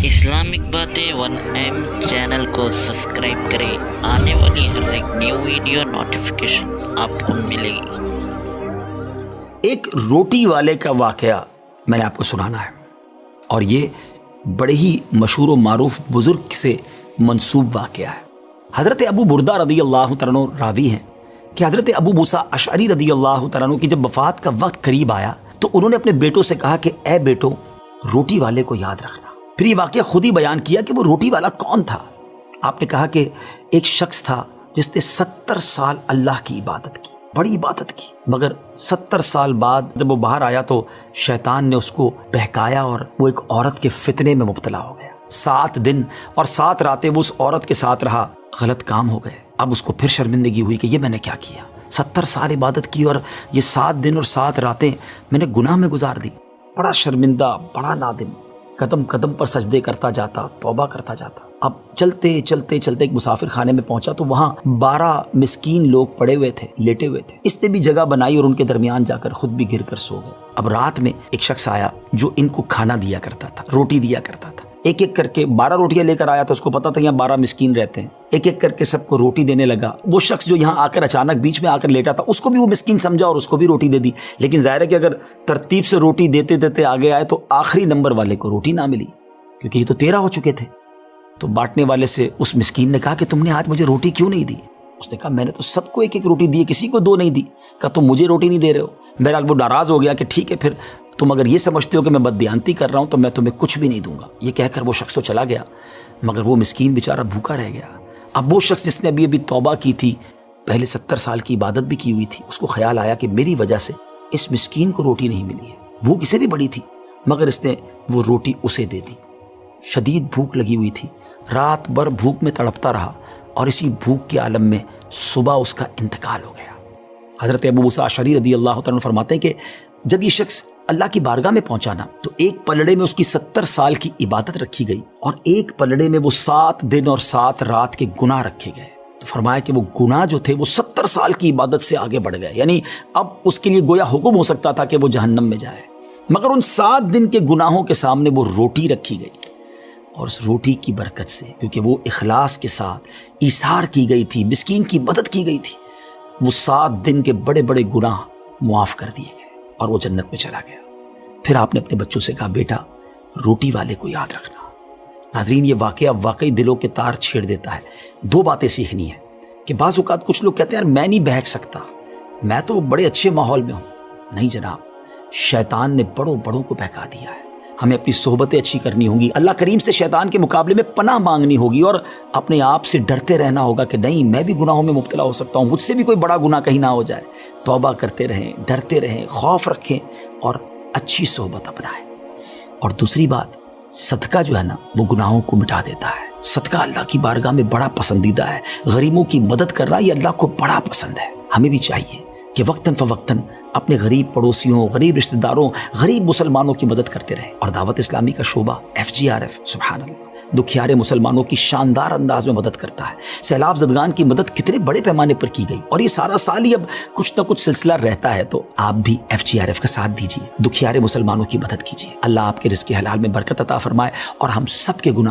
Islamic باتیں 1M channel کو subscribe کریں، آنے والی ہر ایک نیو ویڈیو نوٹیفیکیشن آپ کو ملے گی۔ ایک روٹی والے کا واقعہ میں نے آپ کو سنانا ہے، اور یہ بڑے ہی مشہور و معروف بزرگ سے منسوب واقعہ ہے۔ حضرت ابو بردہ رضی اللہ تعالیٰ عنہ راوی ہیں کہ حضرت ابو موسیٰ اشعری رضی اللہ تعالیٰ عنہ کی جب وفات کا وقت قریب آیا تو انہوں نے اپنے بیٹوں سے کہا کہ اے بیٹو، روٹی والے کو یاد رکھنا۔ پھر یہ واقعہ خود ہی بیان کیا کہ وہ روٹی والا کون تھا۔ آپ نے کہا کہ ایک شخص تھا جس نے 70 سال اللہ کی عبادت کی، بڑی عبادت کی، مگر 70 سال بعد جب وہ باہر آیا تو شیطان نے اس کو بہکایا اور وہ ایک عورت کے فتنے میں مبتلا ہو گیا۔ 7 دن اور 7 راتیں وہ اس عورت کے ساتھ رہا، غلط کام ہو گئے۔ اب اس کو پھر شرمندگی ہوئی کہ یہ میں نے کیا کیا، 70 سال عبادت کی اور یہ 7 دن اور 7 راتیں میں نے گناہ میں گزار دی۔ بڑا شرمندہ، بڑا نادم، قدم قدم پر سجدے کرتا جاتا، توبہ کرتا جاتا۔ اب چلتے چلتے چلتے ایک مسافر خانے میں پہنچا تو وہاں 12 مسکین لوگ پڑے ہوئے تھے، لیٹے ہوئے تھے۔ اس نے بھی جگہ بنائی اور ان کے درمیان جا کر خود بھی گر کر سو گئے۔ اب رات میں ایک شخص آیا جو ان کو کھانا دیا کرتا تھا، روٹی دیا کرتا تھا۔ ایک ایک کر کے 12 روٹیاں لے کر آیا تھا، اس کو پتا تھا یہاں 12 مسکین رہتے ہیں۔ ایک ایک کر کے سب کو روٹی دینے لگا۔ وہ شخص جو یہاں آ کر اچانک بیچ میں آ کر لیٹا تھا، اس کو بھی وہ مسکین سمجھا اور اس کو بھی روٹی دے دی۔ لیکن ظاہر ہے کہ اگر ترتیب سے روٹی دیتے دیتے آگے آئے تو آخری نمبر والے کو روٹی نہ ملی، کیونکہ یہ تو 13 ہو چکے تھے۔ تو بانٹنے والے سے اس مسکین نے کہا کہ تم نے آج مجھے روٹی کیوں نہیں دی؟ اس نے کہا میں نے تو سب کو ایک ایک روٹی دی، کسی کو 2 نہیں دی۔ کہا تم مجھے روٹی نہیں دے رہے ہو؟ میرا وہ ناراض ہو گیا کہ ٹھیک ہے، پھر تم اگر یہ سمجھتے ہو کہ میں بددیانتی کر رہا ہوں تو میں تمہیں کچھ بھی نہیں دوں گا۔ یہ کہہ کر وہ شخص تو چلا گیا، مگر وہ مسکین بیچارہ بھوکا رہ گیا۔ اب وہ شخص جس نے ابھی توبہ کی تھی، پہلے 70 سال کی عبادت بھی کی ہوئی تھی، اس کو خیال آیا کہ میری وجہ سے اس مسکین کو روٹی نہیں ملی ہے۔ بھوک اسے بھی بڑی تھی، مگر اس نے وہ روٹی اسے دے دی۔ شدید بھوک لگی ہوئی تھی، رات بھر بھوک میں تڑپتا رہا اور اسی بھوک کے عالم میں صبح اس کا انتقال ہو گیا۔ حضرت ابو موسیٰ اشعری رضی اللہ تعالیٰ عنہ فرماتے ہیں کہ جب یہ شخص اللہ کی بارگاہ میں پہنچا نا تو ایک پلڑے میں اس کی 70 سال کی عبادت رکھی گئی اور ایک پلڑے میں وہ 7 دن اور 7 رات کے گناہ رکھے گئے۔ تو فرمایا کہ وہ گناہ جو تھے وہ 70 سال کی عبادت سے آگے بڑھ گئے، یعنی اب اس کے لیے گویا حکم ہو سکتا تھا کہ وہ جہنم میں جائے، مگر ان 7 دن کے گناہوں کے سامنے وہ روٹی رکھی گئی۔ اور اس روٹی کی برکت سے، کیونکہ وہ اخلاص کے ساتھ ایثار کی گئی تھی، مسکین کی مدد کی گئی تھی، وہ 7 دن کے بڑے بڑے گناہ معاف کر دیے گئے اور وہ جنت میں چلا گیا۔ پھر آپ نے اپنے بچوں سے کہا بیٹا روٹی والے کو یاد رکھنا۔ ناظرین، یہ واقعہ واقعی دلوں کے تار چھیڑ دیتا ہے۔ 2 باتیں سیکھنی ہیں کہ بعض اوقات کچھ لوگ کہتے ہیں یار میں نہیں بہک سکتا، میں تو بڑے اچھے ماحول میں ہوں۔ نہیں جناب، شیطان نے بڑوں کو بہکا دیا ہے۔ ہمیں اپنی صحبتیں اچھی کرنی ہوں گی، اللہ کریم سے شیطان کے مقابلے میں پناہ مانگنی ہوگی اور اپنے آپ سے ڈرتے رہنا ہوگا کہ نہیں، میں بھی گناہوں میں مبتلا ہو سکتا ہوں، مجھ سے بھی کوئی بڑا گناہ کہیں نہ ہو جائے۔ توبہ کرتے رہیں، ڈرتے رہیں، خوف رکھیں اور اچھی صحبت اپنائیں۔ اور دوسری بات، صدقہ جو ہے نا وہ گناہوں کو مٹا دیتا ہے۔ صدقہ اللہ کی بارگاہ میں بڑا پسندیدہ ہے۔ غریبوں کی مدد کرنا یہ اللہ کو بڑا پسند ہے۔ ہمیں بھی چاہیے کہ وقتاً فوقتاً اپنے غریب پڑوسیوں، غریب رشتہ داروں، غریب مسلمانوں کی مدد کرتے رہیں۔ اور دعوت اسلامی کا شعبہ FGRF سبحان اللہ دکھیارے مسلمانوں کی شاندار انداز میں مدد کرتا ہے۔ سیلاب زدگان کی مدد کتنے بڑے پیمانے پر کی گئی اور یہ سارا سال ہی اب کچھ نہ کچھ سلسلہ رہتا ہے، تو آپ بھی FGRF کا ساتھ دیجیے، دکھیارے مسلمانوں کی مدد کیجیے۔ اللہ آپ کے رزق حلال میں برکت عطا فرمائے اور ہم سب کے گناہ